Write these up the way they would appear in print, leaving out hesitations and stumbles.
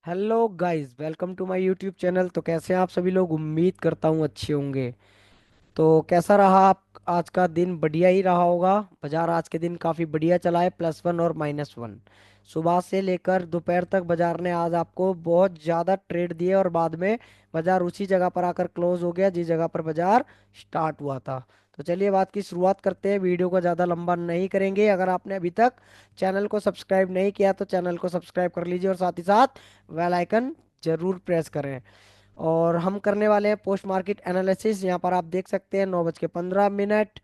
Hello guys, welcome to my YouTube channel. तो कैसे हैं आप सभी लोग? उम्मीद करता हूँ अच्छे होंगे। तो कैसा रहा आप आज का दिन? बढ़िया ही रहा होगा। बाजार आज के दिन काफ़ी बढ़िया चला है, +1 और -1। सुबह से लेकर दोपहर तक बाजार ने आज आपको बहुत ज़्यादा ट्रेड दिए और बाद में बाजार उसी जगह पर आकर क्लोज हो गया जिस जगह पर बाजार स्टार्ट हुआ था। तो चलिए बात की शुरुआत करते हैं। वीडियो को ज़्यादा लंबा नहीं करेंगे। अगर आपने अभी तक चैनल को सब्सक्राइब नहीं किया तो चैनल को सब्सक्राइब कर लीजिए और साथ ही साथ बेल आइकन जरूर प्रेस करें। और हम करने वाले हैं पोस्ट मार्केट एनालिसिस। यहाँ पर आप देख सकते हैं 9:15।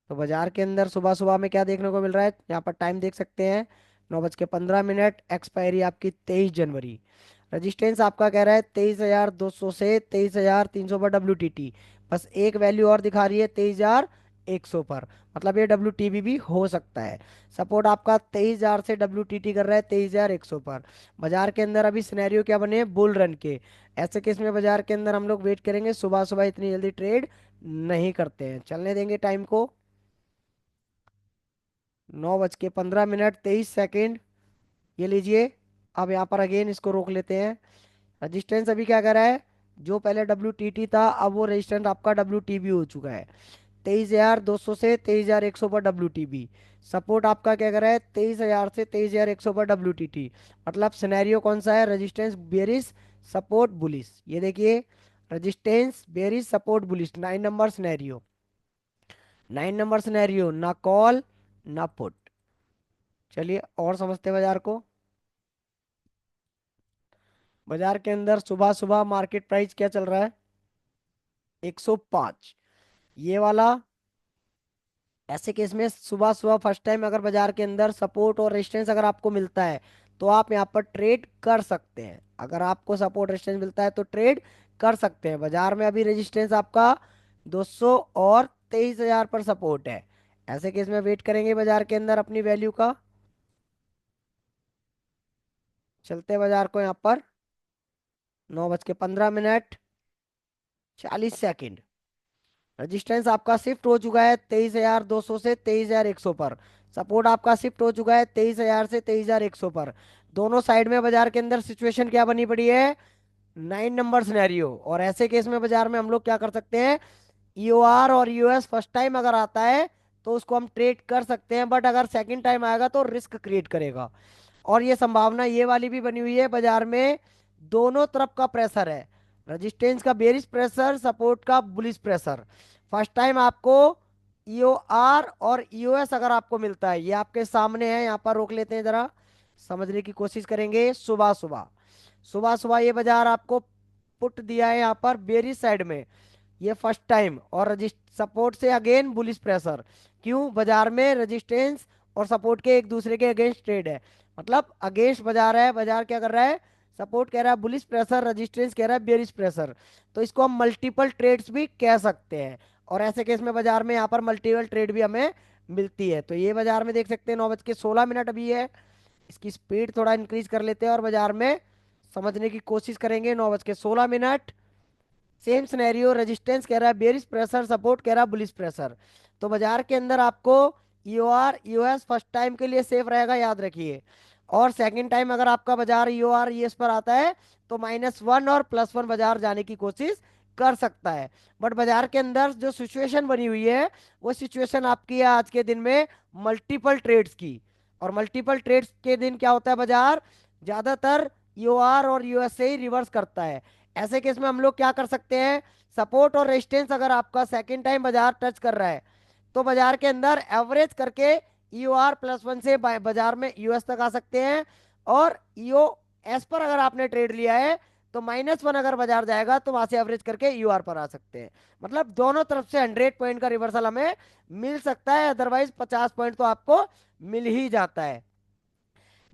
तो बाजार के अंदर सुबह सुबह में क्या देखने को मिल रहा है? यहाँ पर टाइम देख सकते हैं, 9:15। एक्सपायरी आपकी 23 जनवरी। रजिस्टेंस आपका कह रहा है 23,200 से 23,300 पर WTT। बस एक वैल्यू और दिखा रही है 23,100 पर। मतलब ये WTB भी हो सकता है। सपोर्ट आपका 23,000 से WTT कर रहा है 23,100 पर। बाजार के अंदर अभी सिनेरियो क्या बने हैं? बुल रन के। ऐसे केस में बाजार के अंदर हम लोग वेट करेंगे। सुबह सुबह इतनी जल्दी ट्रेड नहीं करते हैं, चलने देंगे टाइम को। 9:15 23 सेकेंड। ये लीजिए। अब यहाँ पर अगेन इसको रोक लेते हैं। रजिस्टेंस अभी क्या कर रहा है? जो पहले WTT था अब वो रजिस्टेंस आपका WTB हो चुका है 23,200 से 23,100 पर WTB। सपोर्ट आपका क्या कर रहा है? 23,000 से 23,100 पर WTT। मतलब सिनेरियो कौन सा है? Resistance bearish, support bullish. ये देखिए, resistance bearish, support bullish, 9 number scenario. 9 number scenario, ना कॉल ना पुट। चलिए और समझते हैं बाजार को। बाजार के अंदर सुबह सुबह मार्केट प्राइस क्या चल रहा है? 105। ये वाला। ऐसे केस में सुबह सुबह फर्स्ट टाइम अगर बाजार के अंदर सपोर्ट और रेजिस्टेंस अगर आपको मिलता है तो आप यहाँ पर ट्रेड कर सकते हैं। अगर आपको सपोर्ट रेजिस्टेंस मिलता है तो ट्रेड कर सकते हैं। बाजार में अभी रेजिस्टेंस आपका 200 और 23,000 पर सपोर्ट है। ऐसे केस में वेट करेंगे बाजार के अंदर अपनी वैल्यू का। चलते हैं बाजार को यहाँ पर। 9:15 40 सेकेंड। रजिस्टेंस आपका शिफ्ट हो चुका है 23,200 से 23,100 पर। सपोर्ट आपका शिफ्ट हो चुका है 23,000 से 23,100 पर। दोनों साइड में बाजार के अंदर सिचुएशन क्या बनी पड़ी है? 9 नंबर सिनेरियो। और ऐसे केस में बाजार में हम लोग क्या कर सकते हैं? EOR और US फर्स्ट टाइम अगर आता है तो उसको हम ट्रेड कर सकते हैं, बट अगर सेकंड टाइम आएगा तो रिस्क क्रिएट करेगा। और ये संभावना ये वाली भी बनी हुई है बाजार में। दोनों तरफ का प्रेशर है। रजिस्टेंस का बेरिश प्रेशर, सपोर्ट का बुलिश प्रेशर। फर्स्ट टाइम आपको EOR और EOS अगर आपको मिलता है, ये आपके सामने है। यहाँ पर रोक लेते हैं, जरा समझने की कोशिश करेंगे। सुबह सुबह सुबह सुबह ये बाजार आपको पुट दिया है यहाँ पर बेरिश साइड में, ये फर्स्ट टाइम। और रजिस्ट सपोर्ट से अगेन बुलिश प्रेशर। क्यों? बाजार में रेजिस्टेंस और सपोर्ट के एक दूसरे के अगेंस्ट ट्रेड है। मतलब अगेंस्ट बाजार है। बाजार क्या कर रहा है? सपोर्ट कह रहा है बुलिश प्रेशर, रेजिस्टेंस कह रहा है बेरिश प्रेशर। तो इसको हम मल्टीपल ट्रेड्स भी कह सकते हैं। और ऐसे केस में बाजार में यहाँ पर मल्टीपल ट्रेड भी हमें मिलती है। तो ये बाजार में देख सकते हैं 9:16 अभी है। इसकी स्पीड थोड़ा इंक्रीज कर लेते हैं और बाजार में समझने की कोशिश करेंगे। 9:16। सेम सिनेरियो, रेजिस्टेंस कह रहा है बेरिश प्रेशर, सपोर्ट कह रहा है बुलिश प्रेशर। तो बाजार के अंदर आपको EOR EOS फर्स्ट टाइम के लिए सेफ रहेगा, याद रखिए। और सेकंड टाइम अगर आपका बाजार EOR ES पर आता है तो -1 और +1 बाजार जाने की कोशिश कर सकता है। बट बाजार के अंदर जो सिचुएशन बनी हुई है वो सिचुएशन आपकी है आज के दिन में मल्टीपल ट्रेड्स की। और मल्टीपल ट्रेड्स के दिन क्या होता है? बाजार ज्यादातर EOR और US से ही रिवर्स करता है। ऐसे केस में हम लोग क्या कर सकते हैं? सपोर्ट और रेजिस्टेंस अगर आपका सेकंड टाइम बाजार टच कर रहा है तो बाजार के अंदर एवरेज करके EOR+1 से बाजार में US तक आ सकते हैं। और EOS पर अगर आपने ट्रेड लिया है तो -1 अगर बाजार जाएगा तो वहां से एवरेज करके EOR पर आ सकते हैं। मतलब दोनों तरफ से 100 पॉइंट का रिवर्सल हमें मिल सकता है। अदरवाइज 50 पॉइंट तो आपको मिल ही जाता है।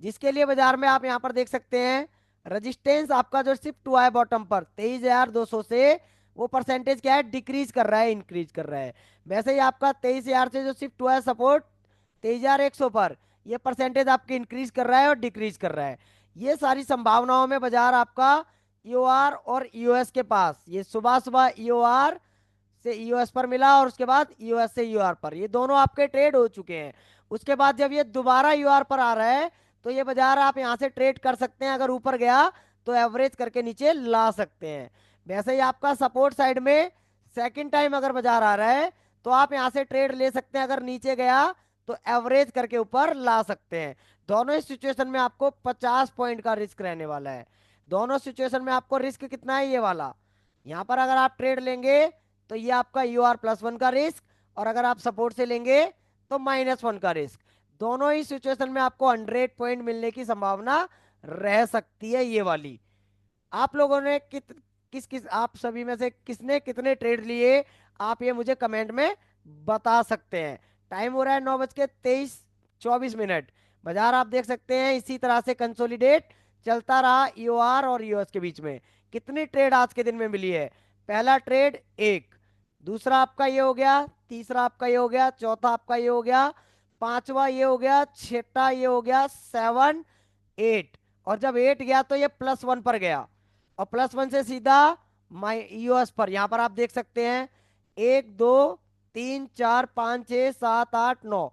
जिसके लिए बाजार में आप यहाँ पर देख सकते हैं रजिस्टेंस आपका जो शिफ्ट हुआ है बॉटम पर 23,200 से, वो परसेंटेज क्या है? डिक्रीज कर रहा है, इंक्रीज कर रहा है। वैसे ही आपका 23,000 से जो शिफ्ट हुआ है सपोर्ट 23,100 पर, ये परसेंटेज आपकी इंक्रीज कर रहा है और डिक्रीज कर रहा है। ये सारी संभावनाओं में बाजार आपका EOR और EOS के पास, ये सुबह सुबह EOR से ईओएस पर मिला और उसके बाद ईओएस से यूआर पर, ये दोनों आपके ट्रेड हो चुके हैं। उसके बाद जब ये दोबारा यूआर पर आ रहा है तो ये बाजार आप यहाँ से ट्रेड कर सकते हैं, अगर ऊपर गया तो एवरेज करके नीचे ला सकते हैं। वैसे ही आपका सपोर्ट साइड में सेकंड टाइम अगर बाजार आ रहा है तो आप यहाँ से ट्रेड ले सकते हैं, अगर नीचे गया तो एवरेज करके ऊपर ला सकते हैं। दोनों ही सिचुएशन में आपको 50 पॉइंट का रिस्क रहने वाला है। दोनों सिचुएशन में आपको रिस्क कितना है, ये वाला। यहाँ पर अगर आप ट्रेड लेंगे तो ये आपका UR+1 का रिस्क, और अगर आप सपोर्ट से लेंगे तो -1 का रिस्क। दोनों ही सिचुएशन में आपको 100 पॉइंट मिलने की संभावना रह सकती है, ये वाली। आप लोगों ने किस किस आप सभी में से किसने कितने ट्रेड लिए, आप ये मुझे कमेंट में बता सकते हैं। टाइम हो रहा है 9:23:24। बाजार आप देख सकते हैं इसी तरह से कंसोलिडेट चलता रहा ईओआर और ईओएस के बीच में। कितनी ट्रेड आज के दिन में मिली है? पहला ट्रेड एक, दूसरा आपका ये हो गया, तीसरा आपका ये हो गया, चौथा आपका ये हो गया, पांचवा ये हो गया, छठा ये हो गया, 7, 8। और जब 8 गया तो ये +1 पर गया, और +1 से सीधा माई यूएस पर। यहां पर आप देख सकते हैं 1 2 3 4 5 6 7 8 9,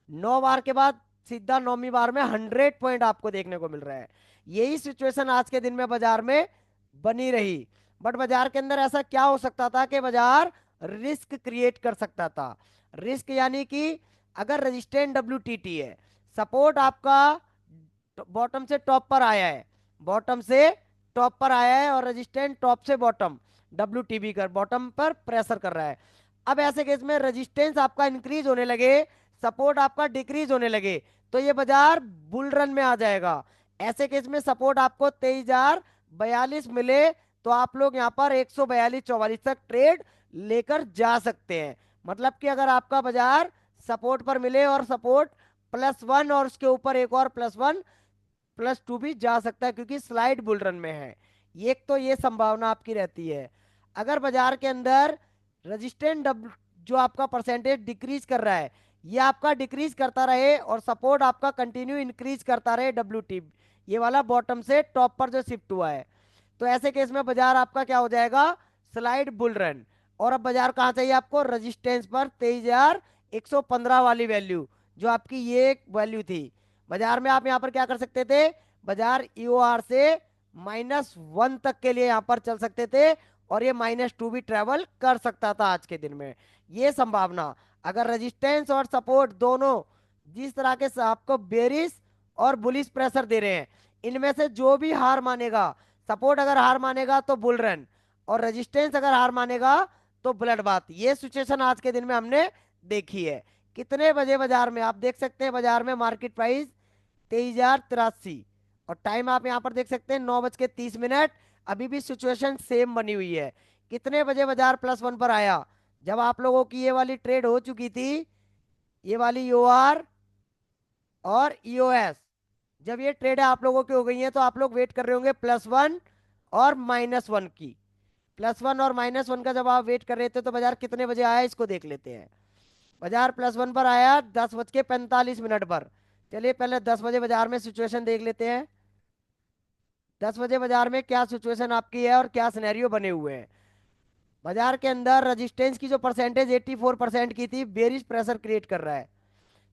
9 बार के बाद सीधा 9वीं बार में 100 पॉइंट आपको देखने को मिल रहा है। यही सिचुएशन आज के दिन में बाजार में बनी रही। बट बाजार के अंदर ऐसा क्या हो सकता था कि बाजार रिस्क क्रिएट कर सकता था। रिस्क यानी कि अगर रजिस्टेंट WTT है, सपोर्ट आपका बॉटम से टॉप पर आया है, बॉटम से टॉप पर आया है, और रेजिस्टेंट टॉप से बॉटम WTB कर बॉटम पर प्रेशर कर रहा है। अब ऐसे केस में रेजिस्टेंस आपका इंक्रीज होने लगे, सपोर्ट आपका डिक्रीज होने लगे, तो ये बाजार बुल रन में आ जाएगा। ऐसे केस में सपोर्ट आपको 23,042 मिले तो आप लोग यहाँ पर 142-44 तक ट्रेड लेकर जा सकते हैं। मतलब कि अगर आपका बाजार सपोर्ट पर मिले और सपोर्ट +1 और उसके ऊपर एक और +1 +2 भी जा सकता है, क्योंकि स्लाइड बुल रन में है। एक तो ये संभावना आपकी रहती है। अगर बाजार के अंदर रजिस्टेंट डब्ल्यू जो आपका परसेंटेज डिक्रीज कर रहा है, ये आपका डिक्रीज करता रहे और सपोर्ट आपका कंटिन्यू इंक्रीज करता रहे, WT ये वाला बॉटम से टॉप पर जो शिफ्ट हुआ है, तो ऐसे केस में बाजार आपका क्या हो जाएगा, स्लाइड बुल रन। और अब बाजार कहाँ चाहिए आपको, रजिस्टेंस पर 23,115 वाली वैल्यू, जो आपकी ये वैल्यू थी। बाजार में आप यहाँ पर क्या कर सकते थे, बाजार ईओआर से -1 तक के लिए यहाँ पर चल सकते थे, और ये -2 भी ट्रेवल कर सकता था आज के दिन में। ये संभावना, अगर रेजिस्टेंस और सपोर्ट दोनों जिस तरह के आपको बेरिश और बुलिश प्रेशर दे रहे हैं, इनमें से जो भी हार मानेगा, सपोर्ट अगर हार मानेगा तो बुल रन, और रेजिस्टेंस अगर हार मानेगा तो ब्लड बाथ। ये सिचुएशन आज के दिन में हमने देखी है। कितने बजे बाजार में आप देख सकते हैं, बाजार में मार्केट प्राइस 23,083, और टाइम आप यहाँ पर देख सकते हैं 9:30। अभी भी सिचुएशन सेम बनी हुई है। कितने बजे बाजार +1 पर आया, जब आप लोगों की ये वाली ट्रेड हो चुकी थी, ये वाली यूआर और ईओएस। जब ये ट्रेड आप लोगों की हो गई है तो आप लोग वेट कर रहे होंगे +1 और -1 की। +1 और -1 का जब आप वेट कर रहे थे तो बाजार कितने बजे आया, इसको देख लेते हैं। बाजार +1 पर आया 10:45 पर। चलिए पहले 10 बजे बाजार में सिचुएशन देख लेते हैं। 10 बजे बाजार में क्या सिचुएशन आपकी है और क्या सिनेरियो बने हुए हैं। बाजार के अंदर रेजिस्टेंस की जो परसेंटेज 84% की थी, बेरिश प्रेशर क्रिएट कर रहा है।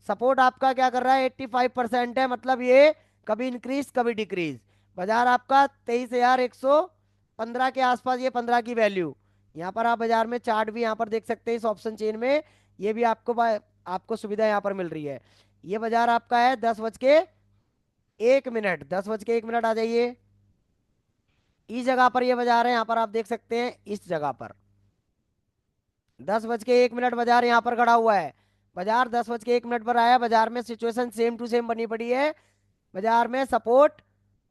सपोर्ट आपका क्या कर रहा है, 85% है, मतलब ये कभी इंक्रीज कभी डिक्रीज। बाजार आपका 23,115 के आसपास, ये 15 की वैल्यू। यहाँ पर आप बाजार में चार्ट भी यहाँ पर देख सकते हैं, इस ऑप्शन चेन में ये भी आपको सुविधा यहाँ पर मिल रही है। ये बाजार आपका है 10:01। 10:01 आ जाइए। इस जगह पर ये बाजार है, यहाँ पर आप देख सकते हैं, इस जगह पर 10:01 बाजार यहाँ पर खड़ा हुआ है। बाजार 10:01 पर आया, बाजार में सिचुएशन सेम टू सेम बनी पड़ी है। बाजार में सपोर्ट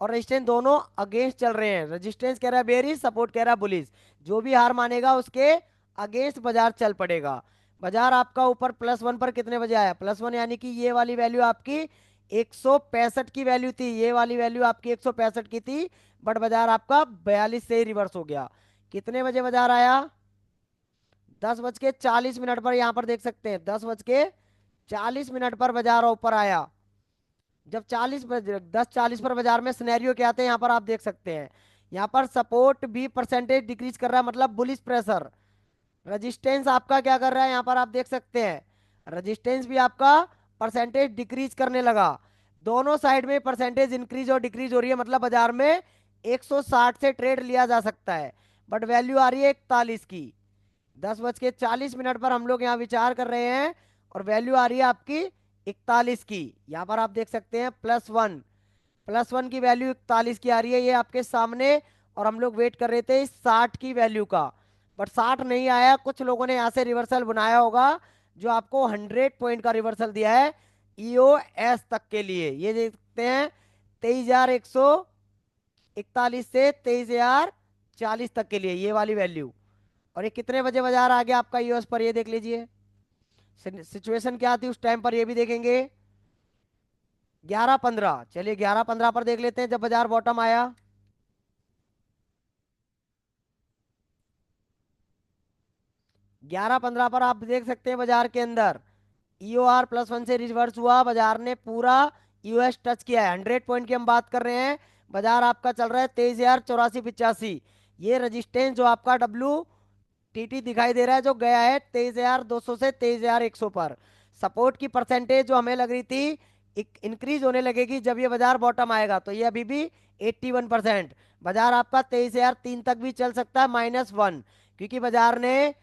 और रेजिस्टेंस दोनों अगेंस्ट चल रहे हैं। रेजिस्टेंस कह रहा है बेरिश, सपोर्ट कह रहा है बुलिश। जो भी हार मानेगा उसके अगेंस्ट बाजार चल पड़ेगा। बाजार आपका ऊपर +1 पर कितने बजे आया, +1 यानी कि ये वाली वैल्यू आपकी 165 की वैल्यू थी, ये वाली वैल्यू आपकी 165 की थी। बट बाजार आपका 42 से ही रिवर्स हो गया। कितने बजे बाजार आया, 10:40 पर। यहाँ पर देख सकते हैं 10:40 पर बाजार ऊपर आया। जब 10:40 पर बाजार में सिनेरियो क्या आते हैं, यहाँ पर आप देख सकते हैं। यहाँ पर सपोर्ट भी परसेंटेज डिक्रीज कर रहा है, मतलब बुलिश प्रेशर। रजिस्टेंस आपका क्या कर रहा है, यहाँ पर आप देख सकते हैं, रजिस्टेंस भी आपका परसेंटेज डिक्रीज करने लगा। दोनों साइड में परसेंटेज इंक्रीज और डिक्रीज हो रही है, मतलब बाजार में 160 से ट्रेड लिया जा सकता है, बट वैल्यू आ रही है 41 की। 10:40 पर हम लोग यहाँ विचार कर रहे हैं, और वैल्यू आ रही है आपकी 41 की। यहाँ पर आप देख सकते हैं +1 की वैल्यू 41 की आ रही है, ये आपके सामने। और हम लोग वेट कर रहे थे 60 की वैल्यू का, बट 60 नहीं आया। कुछ लोगों ने यहाँ से रिवर्सल बनाया होगा, जो आपको 100 पॉइंट का रिवर्सल दिया है EOS तक के लिए। ये देखते हैं 23,141 से 23,040 तक के लिए ये वाली वैल्यू। और ये कितने बजे बाजार आ गया आपका EOS पर, ये देख लीजिए। सिचुएशन क्या थी उस टाइम पर, ये भी देखेंगे। 11:15, चलिए 11:15 पर देख लेते हैं जब बाजार बॉटम आया। 11:15 पर आप देख सकते हैं बाजार के अंदर EOR+1 से रिवर्स हुआ, बाजार ने पूरा यूएस टच किया है। 100 पॉइंट की हम बात कर रहे हैं, बाजार आपका चल रहा है 23,084-85। ये रजिस्टेंस जो आपका WTT दिखाई दे रहा है, जो गया है 23,200 से 23,100 पर। सपोर्ट की परसेंटेज जो हमें लग रही थी इंक्रीज होने लगेगी जब ये बाजार बॉटम आएगा, तो ये अभी भी 81%। बाजार आपका 23,003 तक भी चल सकता है -1, क्योंकि बाजार ने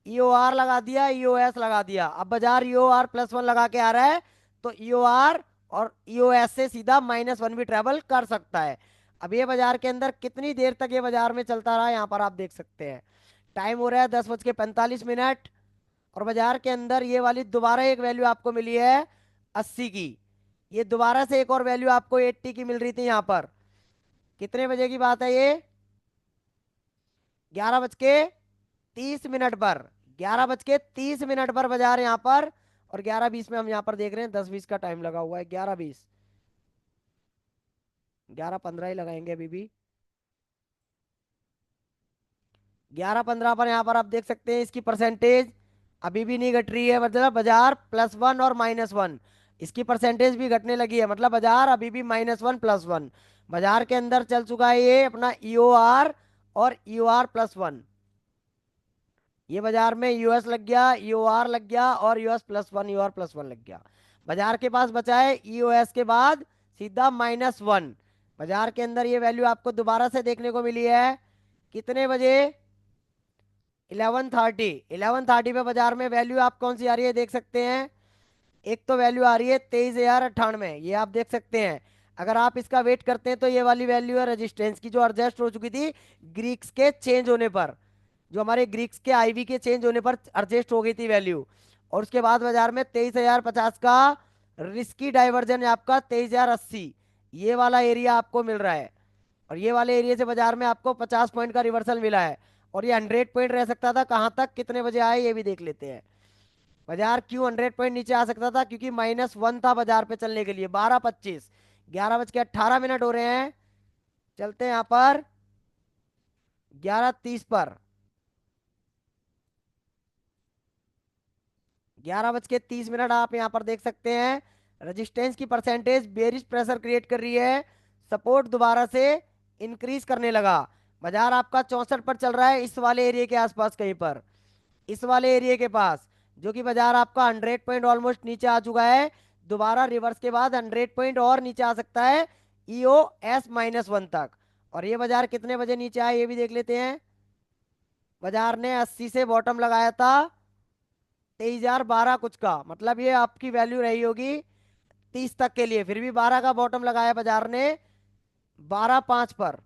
EOR लगा दिया, EOS लगा दिया। अब बाजार EOR+1 लगा के आ रहा है, तो EOR और EOS से सीधा -1 भी ट्रेवल कर सकता है। अब ये बाजार के अंदर कितनी देर तक ये बाजार में चलता रहा, यहाँ पर आप देख सकते हैं। टाइम हो रहा है 10:45, और बाजार के अंदर ये वाली दोबारा एक वैल्यू आपको मिली है 80 की। ये दोबारा से एक और वैल्यू आपको 80 की मिल रही थी यहाँ पर। कितने बजे की बात है ये, 11:30 पर। 11:30 पर बाजार यहाँ पर, और 11:20 में हम यहाँ पर देख रहे हैं, 10:20 का टाइम लगा हुआ है। 11:20, 11:15 ही लगाएंगे अभी भी। 11:15 पर यहाँ पर आप देख सकते हैं इसकी परसेंटेज अभी भी नहीं घट रही है, मतलब बाजार +1 और -1, इसकी परसेंटेज भी घटने लगी है, मतलब बाजार अभी भी -1 +1 बाजार के अंदर चल चुका है। ये अपना EOR और EOR+1, ये बाजार में यूएस लग गया, EOR लग गया, और US+1 EOR+1 लग गया। बाजार के पास बचा है EOS के बाद सीधा -1। बाजार के अंदर ये वैल्यू आपको दोबारा से देखने को मिली है, कितने बजे, 11:30। 11:30 पे बाजार में वैल्यू आप कौन सी आ रही है देख सकते हैं। एक तो वैल्यू आ रही है 23,098, ये आप देख सकते हैं। अगर आप इसका वेट करते हैं तो ये वाली वैल्यू है रेजिस्टेंस की, जो एडजस्ट हो चुकी थी ग्रीक्स के चेंज होने पर, जो हमारे ग्रीक्स के आईवी के चेंज होने पर एडजस्ट हो गई थी वैल्यू। और उसके बाद बाजार में 23,050 का रिस्की डाइवर्जन है आपका 23,080, ये वाला एरिया आपको मिल रहा है। और ये वाले एरिया से बाजार में आपको 50 पॉइंट का रिवर्सल मिला है, और ये 100 पॉइंट रह सकता था कहाँ तक, कितने बजे आए ये भी देख लेते हैं। बाजार क्यों 100 पॉइंट नीचे आ सकता था, क्योंकि -1 था बाजार पे चलने के लिए। 12:25, 11:18 हो रहे हैं, चलते हैं यहाँ पर 11:30 पर। 11:30 आप यहाँ पर देख सकते हैं, रेजिस्टेंस की परसेंटेज बेरिश प्रेशर क्रिएट कर रही है, सपोर्ट दोबारा से इंक्रीज करने लगा। बाजार आपका 64 पर चल रहा है, इस वाले एरिया के आसपास कहीं पर, इस वाले एरिया के पास, जो कि बाजार आपका 100 पॉइंट ऑलमोस्ट नीचे आ चुका है। दोबारा रिवर्स के बाद 100 पॉइंट और नीचे आ सकता है EOS-1 तक। और ये बाजार कितने बजे नीचे आया ये भी देख लेते हैं। बाजार ने 80 से बॉटम लगाया था 23,012 कुछ का, मतलब ये आपकी वैल्यू रही होगी 30 तक के लिए, फिर भी 12 का बॉटम लगाया बाजार ने 12:05 पर।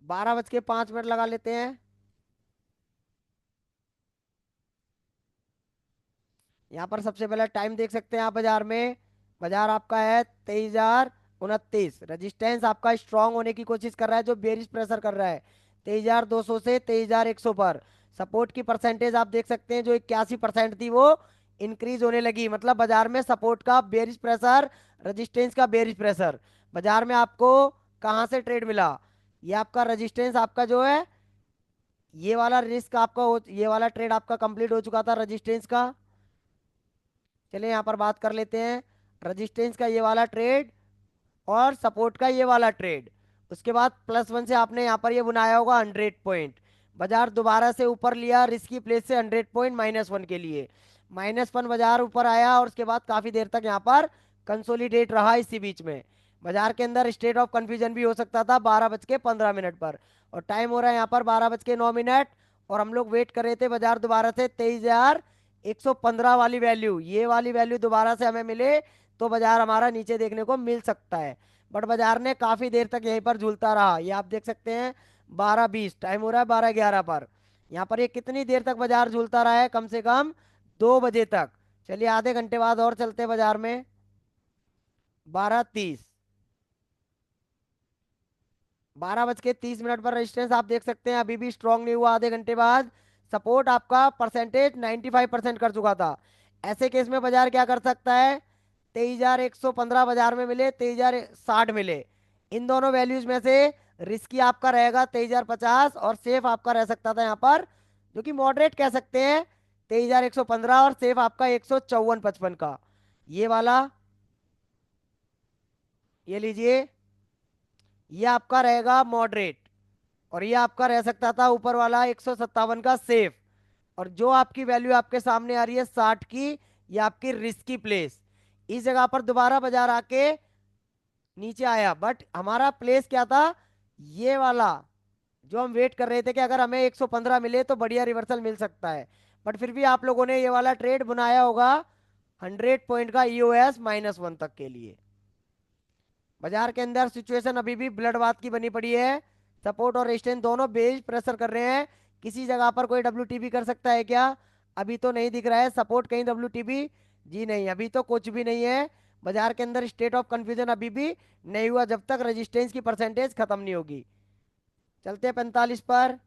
12:05 लगा लेते हैं। यहाँ पर सबसे पहले टाइम देख सकते हैं आप बाजार में, बाजार आपका है 23,029। रजिस्टेंस आपका स्ट्रांग होने की कोशिश कर रहा है, जो बेरिश प्रेशर कर रहा है 23,200 से 23,100 पर। सपोर्ट की परसेंटेज आप देख सकते हैं, जो 81% थी वो इंक्रीज होने लगी, मतलब बाजार में सपोर्ट का बेरिश प्रेशर, रजिस्टेंस का बेरिश प्रेशर। बाजार में आपको कहाँ से ट्रेड मिला, ये आपका रजिस्टेंस आपका जो है, ये वाला रिस्क आपका ये वाला ट्रेड आपका कंप्लीट हो चुका था रजिस्टेंस का। चलिए यहाँ पर बात कर लेते हैं, रेजिस्टेंस का ये वाला ट्रेड और सपोर्ट का ये वाला ट्रेड। उसके बाद +1 से आपने यहाँ पर ये बनाया होगा 100 पॉइंट। बाजार दोबारा से ऊपर लिया रिस्की प्लेस से 100 पॉइंट -1 के लिए। -1 बाजार ऊपर आया और उसके बाद काफी देर तक यहाँ पर कंसोलिडेट रहा इसी बीच में। बाजार के अंदर स्टेट ऑफ कंफ्यूजन भी हो सकता था 12:15 पर। और टाइम हो रहा है यहाँ पर 12:09। और हम लोग वेट कर रहे थे बाजार दोबारा से 23,115 वाली वैल्यू, ये वाली वैल्यू दोबारा से हमें मिले तो बाजार हमारा नीचे देखने को मिल सकता है। बट बाजार ने काफी देर तक यहीं पर झूलता रहा, ये आप देख सकते हैं। 12:20 टाइम हो रहा है 12:11 पर। यहाँ पर ये कितनी देर तक बाजार झूलता रहा है, कम से कम 2 बजे तक। चलिए आधे घंटे बाद और चलते हैं बाजार में। 12:30, 12:30 पर रेजिस्टेंस आप देख सकते हैं अभी भी स्ट्रांग नहीं हुआ आधे घंटे बाद। सपोर्ट आपका परसेंटेज 95% कर चुका था। ऐसे केस में बाजार क्या कर सकता है, 23,115 बाजार में मिले, 23,060 मिले। इन दोनों वैल्यूज में से रिस्की आपका रहेगा 23,050 और सेफ आपका रह सकता था यहाँ पर, जो कि मॉडरेट कह सकते हैं, 23,115 और सेफ आपका 154.55 का ये वाला। ये लीजिए, ये आपका रहेगा मॉडरेट। और ये आपका रह सकता था ऊपर वाला 157 का सेफ। और जो आपकी वैल्यू आपके सामने आ रही है 60 की, ये आपकी रिस्की प्लेस। इस जगह पर दोबारा बाजार आके नीचे आया, बट हमारा प्लेस क्या था, ये वाला। जो हम वेट कर रहे थे कि अगर हमें 115 मिले तो बढ़िया रिवर्सल मिल सकता है। बट फिर भी आप लोगों ने ये वाला ट्रेड बनाया होगा 100 पॉइंट का EOS -1 तक के लिए। बाजार के अंदर सिचुएशन अभी भी ब्लड बाथ की बनी पड़ी है। सपोर्ट और रेजिस्टेंस दोनों बेच प्रेशर कर रहे हैं। किसी जगह पर कोई WTB कर सकता है क्या, अभी तो नहीं दिख रहा है सपोर्ट कहीं WTB। जी नहीं, अभी तो कुछ भी नहीं है। बाजार के अंदर स्टेट ऑफ कंफ्यूजन अभी भी नहीं हुआ जब तक रेजिस्टेंस की परसेंटेज खत्म नहीं होगी। चलते हैं 45 पर।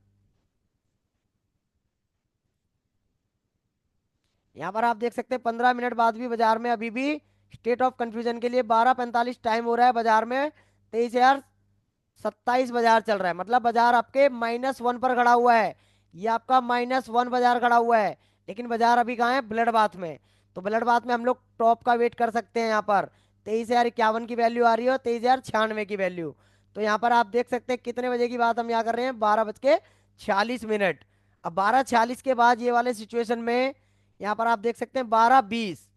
यहाँ पर आप देख सकते हैं 15 मिनट बाद भी बाजार में अभी भी स्टेट ऑफ कंफ्यूजन के लिए 12:45 टाइम हो रहा है बाजार में। 23,027 बाजार चल रहा है, मतलब बाजार आपके -1 पर खड़ा हुआ है। ये आपका -1 बाजार खड़ा हुआ है। लेकिन बाजार अभी कहाँ है, ब्लड बाथ में। तो ब्लड बाथ में हम लोग टॉप का वेट कर सकते हैं। यहाँ पर 23,051 की वैल्यू आ रही है और 23,096 की वैल्यू। तो यहाँ पर आप देख सकते हैं कितने बजे की बात हम यहाँ कर रहे हैं, 12:46। अब 12:46 के बाद ये वाले सिचुएशन में यहाँ पर आप देख सकते हैं 12:20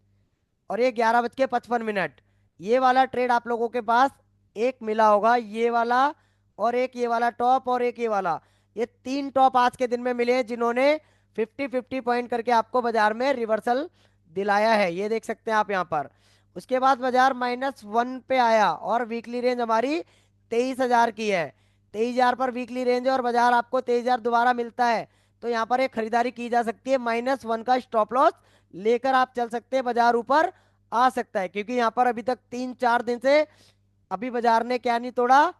और ये 11:55। ये वाला ट्रेड आप लोगों के पास एक मिला होगा, ये वाला और एक ये वाला टॉप और एक ये वाला। ये 3 टॉप आज के दिन में मिले हैं जिन्होंने 50-50 पॉइंट करके आपको बाजार में रिवर्सल दिलाया है, ये देख सकते हैं आप यहाँ पर। उसके बाद बाजार -1 पे आया और वीकली रेंज हमारी 23,000 की है। 23,000 पर वीकली रेंज है और बाजार आपको 23,000 दोबारा मिलता है। तो यहाँ पर एक खरीदारी की जा सकती है, -1 का स्टॉप लॉस लेकर आप चल सकते हैं, बाजार ऊपर आ सकता है। क्योंकि यहाँ पर अभी तक 3-4 दिन से अभी बाजार ने क्या नहीं तोड़ा,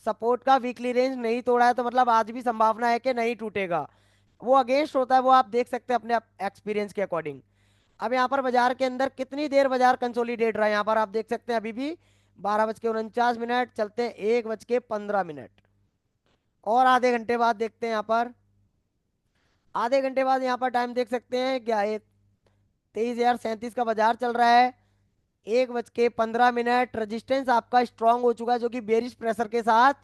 सपोर्ट का वीकली रेंज नहीं तोड़ा है। तो मतलब आज भी संभावना है कि नहीं टूटेगा। वो अगेंस्ट होता है, वो आप देख सकते हैं अपने एक्सपीरियंस के अकॉर्डिंग। अब यहाँ पर बाजार के अंदर कितनी देर बाजार कंसोलिडेट रहा है, यहाँ पर आप देख सकते हैं अभी भी 12:49। चलते हैं 1:15। और आधे घंटे बाद देखते हैं यहाँ पर। आधे घंटे बाद यहाँ पर टाइम देख सकते हैं क्या, 23,037 का बाजार चल रहा है। 1:15 रजिस्टेंस आपका स्ट्रांग हो चुका है, जो कि बेरिश प्रेशर के साथ।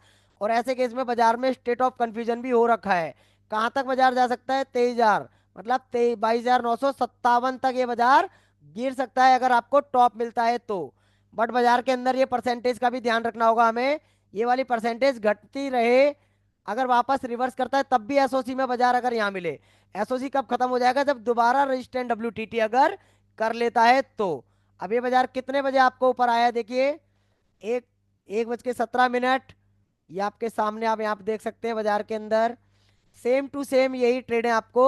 और ऐसे केस में बाजार में स्टेट ऑफ कंफ्यूजन भी हो रखा है। कहां तक बाजार जा सकता है, 23,000, मतलब 22,957 तक ये बाजार गिर सकता है अगर आपको टॉप मिलता है तो। बट बाजार के अंदर ये परसेंटेज का भी ध्यान रखना होगा हमें, ये वाली परसेंटेज घटती रहे। अगर वापस रिवर्स करता है तब भी एसओसी में बाजार अगर यहाँ मिले। एसओसी कब खत्म हो जाएगा, जब दोबारा रजिस्टेंट WTT अगर कर लेता है तो। अब ये बाजार कितने बजे आपको ऊपर आया है, देखिए, 1:17। ये आपके सामने आप यहाँ पे देख सकते हैं बाजार के अंदर सेम टू सेम यही ट्रेड है आपको।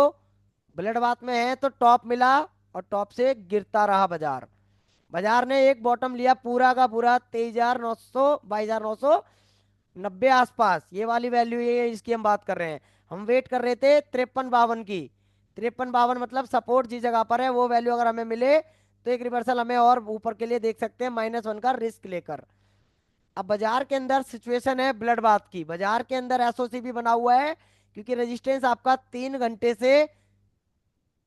ब्लड बाथ में है तो टॉप मिला और टॉप से गिरता रहा बाजार। बाजार ने एक बॉटम लिया पूरा का पूरा 23,900 22,990 आसपास, ये वाली वैल्यू ये है इसकी हम बात कर रहे हैं। हम वेट कर रहे थे 53-52 की। 53-52 मतलब सपोर्ट जिस जगह पर है वो वैल्यू अगर हमें मिले तो एक रिवर्सल हमें और ऊपर के लिए देख सकते हैं -1 का रिस्क लेकर। अब बाजार के अंदर सिचुएशन है ब्लड बाथ की, बाजार के अंदर एसओसी भी बना हुआ है। क्योंकि रेजिस्टेंस आपका 3 घंटे से,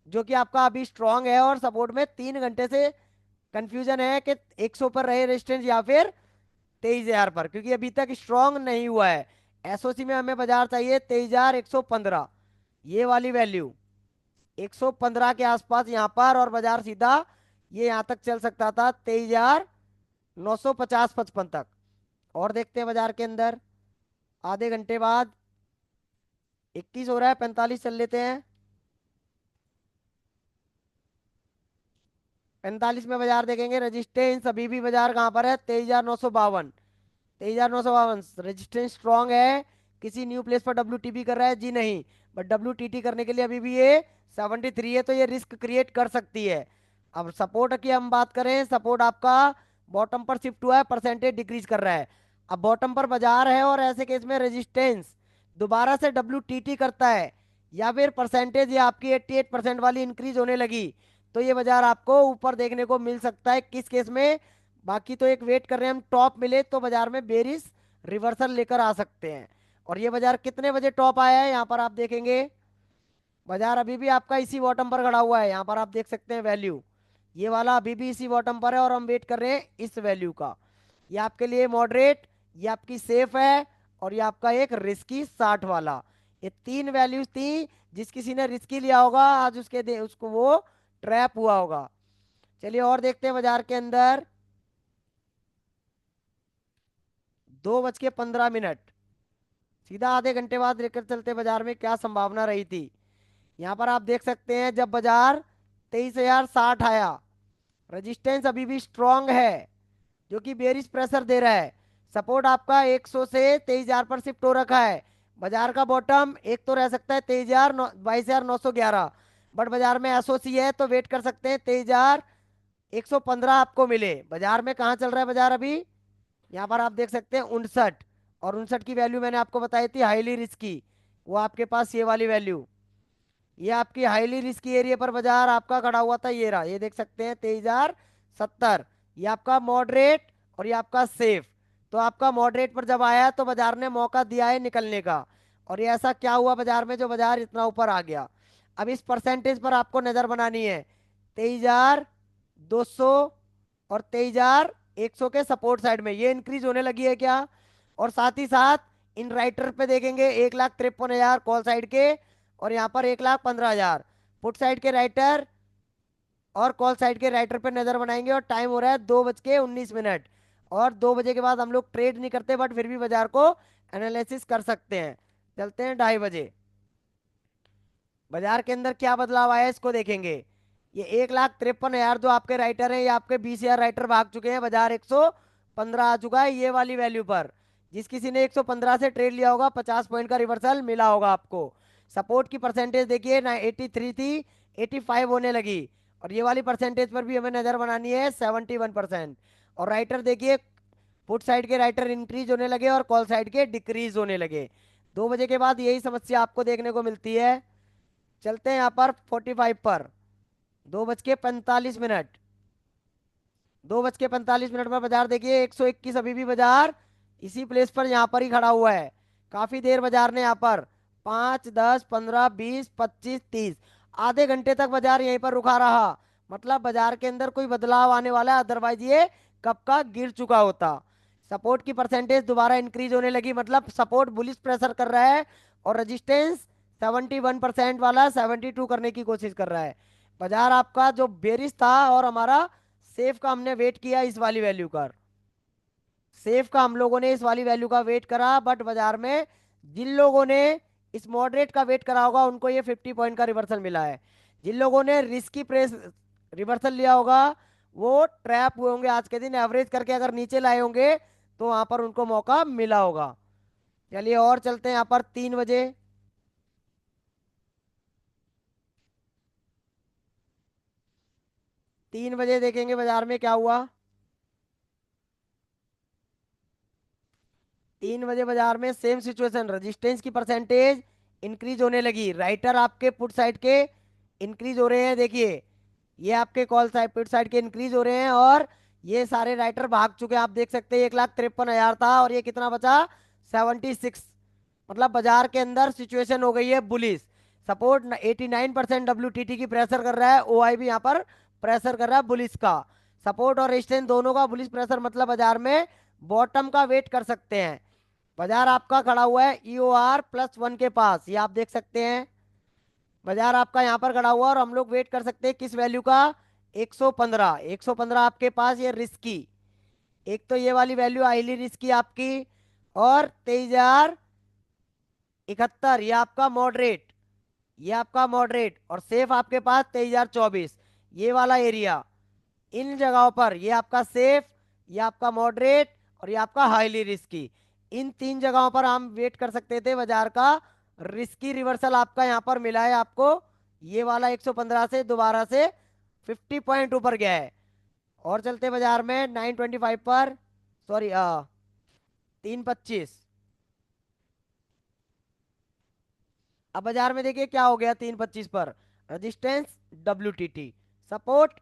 जो कि आपका अभी स्ट्रांग है, और सपोर्ट में 3 घंटे से कंफ्यूजन है कि 100 पर रहे रेजिस्टेंस या फिर 23,000 पर, क्योंकि अभी तक स्ट्रांग नहीं हुआ है। एसओसी में हमें बाजार चाहिए 23,115, ये वाली वैल्यू 115 के आसपास यहाँ पर, और बाजार सीधा ये यहाँ तक चल सकता था 23,950-55 तक। और देखते हैं बाजार के अंदर आधे घंटे बाद, 21 हो रहा है, 45 चल लेते हैं। 45 में बाजार देखेंगे, रेजिस्टेंस अभी भी बाजार कहाँ पर है, 23,952। 23,952 रेजिस्टेंस स्ट्रांग है। किसी न्यू प्लेस पर डब्ल्यू कर रहा है जी नहीं, बट डब्ल्यू करने के लिए अभी भी ये 73 है, तो ये रिस्क क्रिएट कर सकती है। अब सपोर्ट की हम बात करें, सपोर्ट आपका बॉटम पर शिफ्ट हुआ है, परसेंटेज डिक्रीज कर रहा है। अब बॉटम पर बाजार है और ऐसे केस में रेजिस्टेंस दोबारा से डब्ल्यू करता है, या फिर परसेंटेज ये आपकी 88% वाली इंक्रीज होने लगी, तो ये बाजार आपको ऊपर देखने को मिल सकता है। किस केस में? बाकी तो एक वेट कर रहे हैं हम, टॉप मिले तो बाजार में बेरिस रिवर्सल लेकर आ सकते हैं। और ये बाजार कितने बजे टॉप आया है यहाँ पर आप देखेंगे, बाजार अभी भी आपका इसी बॉटम पर खड़ा हुआ है। यहाँ पर आप देख सकते हैं वैल्यू, ये वाला अभी भी इसी बॉटम पर है, और हम वेट कर रहे हैं इस वैल्यू का। ये आपके लिए मॉडरेट, ये आपकी सेफ है, और ये आपका एक रिस्की 60 वाला। ये तीन वैल्यूज थी, जिस किसी ने रिस्की लिया होगा आज उसको वो ट्रैप हुआ होगा। चलिए और देखते हैं बाजार के अंदर, 2:15, सीधा आधे घंटे बाद लेकर चलते बाजार में क्या संभावना रही थी। यहाँ पर आप देख सकते हैं जब बाजार 23,060 आया, रेजिस्टेंस अभी भी स्ट्रांग है, जो कि बेरिश प्रेशर दे रहा है। सपोर्ट आपका 100 से 23,000 पर शिफ्ट हो रखा है। बाजार का बॉटम एक तो रह सकता है 23,000, 22,911, बट बाजार में एसओसी है तो वेट कर सकते हैं 23,115 आपको मिले। बाजार में कहाँ चल रहा है बाजार अभी, यहाँ पर आप देख सकते हैं 59, और 59 की वैल्यू मैंने आपको बताई थी हाईली रिस्की, वो आपके पास ये वाली वैल्यू, ये आपकी हाईली रिस्की एरिया पर बाजार आपका खड़ा हुआ था, ये रहा, ये देख सकते हैं 23,070। ये आपका मॉडरेट और ये आपका सेफ। तो आपका मॉडरेट पर जब आया तो बाजार ने मौका दिया है निकलने का, और ये ऐसा क्या हुआ बाजार में जो बाजार इतना ऊपर आ गया। अब इस परसेंटेज पर आपको नजर बनानी है, 23,200 और 23,100 के सपोर्ट साइड में ये इंक्रीज होने लगी है क्या। और साथ ही साथ इन राइटर पे देखेंगे 1,53,000 कॉल साइड के, और यहाँ पर 1,15,000 पुट साइड के राइटर, और कॉल साइड के राइटर पे नजर बनाएंगे। और टाइम हो रहा है 2:19, और 2 बजे के बाद हम लोग ट्रेड नहीं करते, बट फिर भी बाजार को एनालिसिस कर सकते हैं। चलते हैं 2:30 बजे, बाजार के अंदर क्या बदलाव आया है इसको देखेंगे। ये 1,53,000 जो आपके राइटर हैं, ये आपके 20,000 राइटर भाग चुके हैं, बाजार 115 आ चुका है ये वाली वैल्यू पर। जिस किसी ने 115 से ट्रेड लिया होगा 50 पॉइंट का रिवर्सल मिला होगा आपको। सपोर्ट की परसेंटेज देखिए ना, 83 थी, 85 होने लगी, और ये वाली परसेंटेज पर भी हमें नजर बनानी है 71%। और राइटर देखिए, पुट साइड के राइटर इंक्रीज होने लगे और कॉल साइड के डिक्रीज होने लगे। 2 बजे के बाद यही समस्या आपको देखने को मिलती है। चलते हैं यहाँ पर 45 पर, 2:45, 2:45 पर बाजार देखिए 121 अभी भी बाजार इसी प्लेस पर यहाँ पर ही खड़ा हुआ है। काफी देर बाजार ने यहाँ पर 5, 10, 15, 20, 25, 30 आधे घंटे तक बाजार यहीं पर रुका रहा। मतलब बाजार के अंदर कोई बदलाव आने वाला है, अदरवाइज ये कब का गिर चुका होता। सपोर्ट की परसेंटेज दोबारा इंक्रीज होने लगी, मतलब सपोर्ट बुलिश प्रेशर कर रहा है, और रेजिस्टेंस 71% वाला 72 करने की कोशिश कर रहा है। बाजार आपका जो बेरिश था, और हमारा सेफ का हमने वेट किया इस वाली वैल्यू का, सेफ का हम लोगों ने इस वाली वैल्यू का वेट करा, बट बाजार में जिन लोगों ने इस मॉडरेट का वेट करा होगा उनको ये 50 पॉइंट का रिवर्सल मिला है। जिन लोगों ने रिस्की प्रेस रिवर्सल लिया होगा वो ट्रैप हुए होंगे, आज के दिन एवरेज करके अगर नीचे लाए होंगे तो वहां पर उनको मौका मिला होगा। चलिए और चलते हैं यहाँ पर 3 बजे, 3 बजे देखेंगे बाजार में क्या हुआ। 3 बजे बाजार में सेम सिचुएशन, रेजिस्टेंस की परसेंटेज इंक्रीज होने लगी, राइटर आपके पुट साइड के इंक्रीज हो रहे हैं, देखिए ये आपके कॉल साइड पुट साइड के इंक्रीज हो रहे हैं, और ये सारे राइटर भाग चुके हैं। आप देख सकते हैं 1,53,000 था, और ये कितना बचा 76। मतलब बाजार के अंदर सिचुएशन हो गई है बुलिश। सपोर्ट 89% डब्ल्यू की प्रेशर कर रहा है, OI भी यहाँ पर प्रेशर कर रहा है बुलिश का। सपोर्ट और रेजिस्टेंस दोनों का बुलिश प्रेशर, मतलब बाजार में बॉटम का वेट कर सकते हैं। बाजार आपका खड़ा हुआ है EOR+1 के पास, ये आप देख सकते हैं। बाजार आपका यहाँ पर खड़ा हुआ है और हम लोग वेट कर सकते हैं किस वैल्यू का? 115। 115 आपके पास ये रिस्की, एक तो ये वाली वैल्यू हाईली रिस्की आपकी, और 23,071 ये आपका मॉडरेट, ये आपका मॉडरेट, और सेफ आपके पास 23,024। ये वाला एरिया, इन जगहों पर ये आपका सेफ, ये आपका मॉडरेट, और ये आपका हाईली रिस्की, इन तीन जगहों पर हम वेट कर सकते थे बाजार का रिस्की रिवर्सल आपका यहाँ पर मिला है आपको। ये वाला 115 से दोबारा से 50 पॉइंट ऊपर गया है। और चलते बाजार में 925 पर, सॉरी 325। अब बाजार में देखिए क्या हो गया 325 पर, रजिस्टेंस WTT, सपोर्ट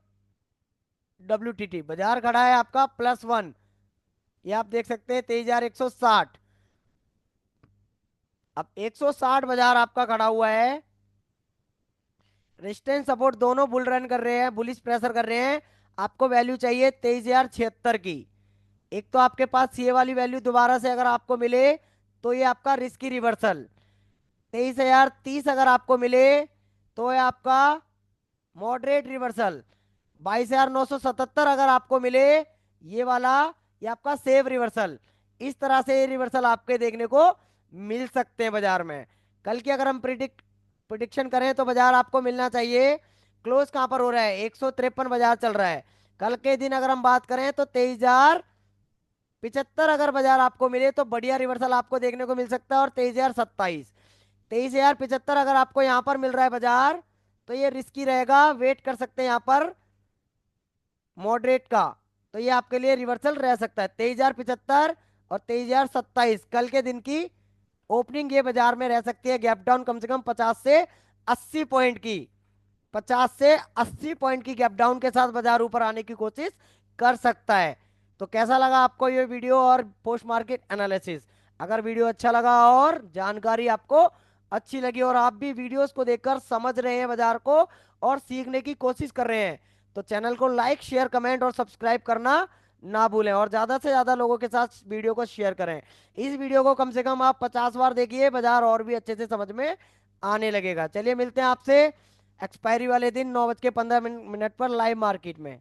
WTT, बाजार खड़ा है आपका +1, ये आप देख सकते हैं 23,160। अब 160 बाजार आपका खड़ा हुआ है, रेजिस्टेंस सपोर्ट दोनों बुल रन कर रहे हैं, बुलिश प्रेशर कर रहे हैं। आपको वैल्यू चाहिए 23,076 की। एक तो आपके पास ये वाली वैल्यू दोबारा से अगर आपको मिले तो ये आपका रिस्की रिवर्सल, 23,030 अगर आपको मिले तो ये आपका मॉडरेट रिवर्सल, 22,977 अगर आपको मिले ये वाला, ये आपका सेफ रिवर्सल। इस तरह से ये रिवर्सल आपके देखने को मिल सकते हैं बाजार में। कल की अगर हम प्रिडिक्शन करें तो बाजार आपको मिलना चाहिए, क्लोज कहां पर हो रहा है? 153 बाजार चल रहा है। कल के दिन अगर हम बात करें तो 23,075 अगर बाजार आपको मिले तो बढ़िया रिवर्सल आपको देखने को मिल सकता है। और 23,027, 23,075 अगर आपको यहाँ पर मिल रहा है बाजार, तो ये रिस्की रहेगा, वेट कर सकते हैं यहाँ पर मॉडरेट का। तो ये आपके लिए रिवर्सल रह सकता है 23,075 और 23,027 कल के दिन की ओपनिंग ये बाजार में रह सकती है। गैप डाउन कम से कम 50 से 80 पॉइंट की, 50 से 80 पॉइंट की गैप डाउन के साथ बाजार ऊपर आने की कोशिश कर सकता है। तो कैसा लगा आपको ये वीडियो और पोस्ट मार्केट एनालिसिस? अगर वीडियो अच्छा लगा और जानकारी आपको अच्छी लगी और आप भी वीडियोस को देखकर समझ रहे हैं बाजार को और सीखने की कोशिश कर रहे हैं, तो चैनल को लाइक शेयर कमेंट और सब्सक्राइब करना ना भूलें, और ज्यादा से ज्यादा लोगों के साथ वीडियो को शेयर करें। इस वीडियो को कम से कम आप 50 बार देखिए, बाजार और भी अच्छे से समझ में आने लगेगा। चलिए मिलते हैं आपसे एक्सपायरी वाले दिन 9:15 पर लाइव मार्केट में।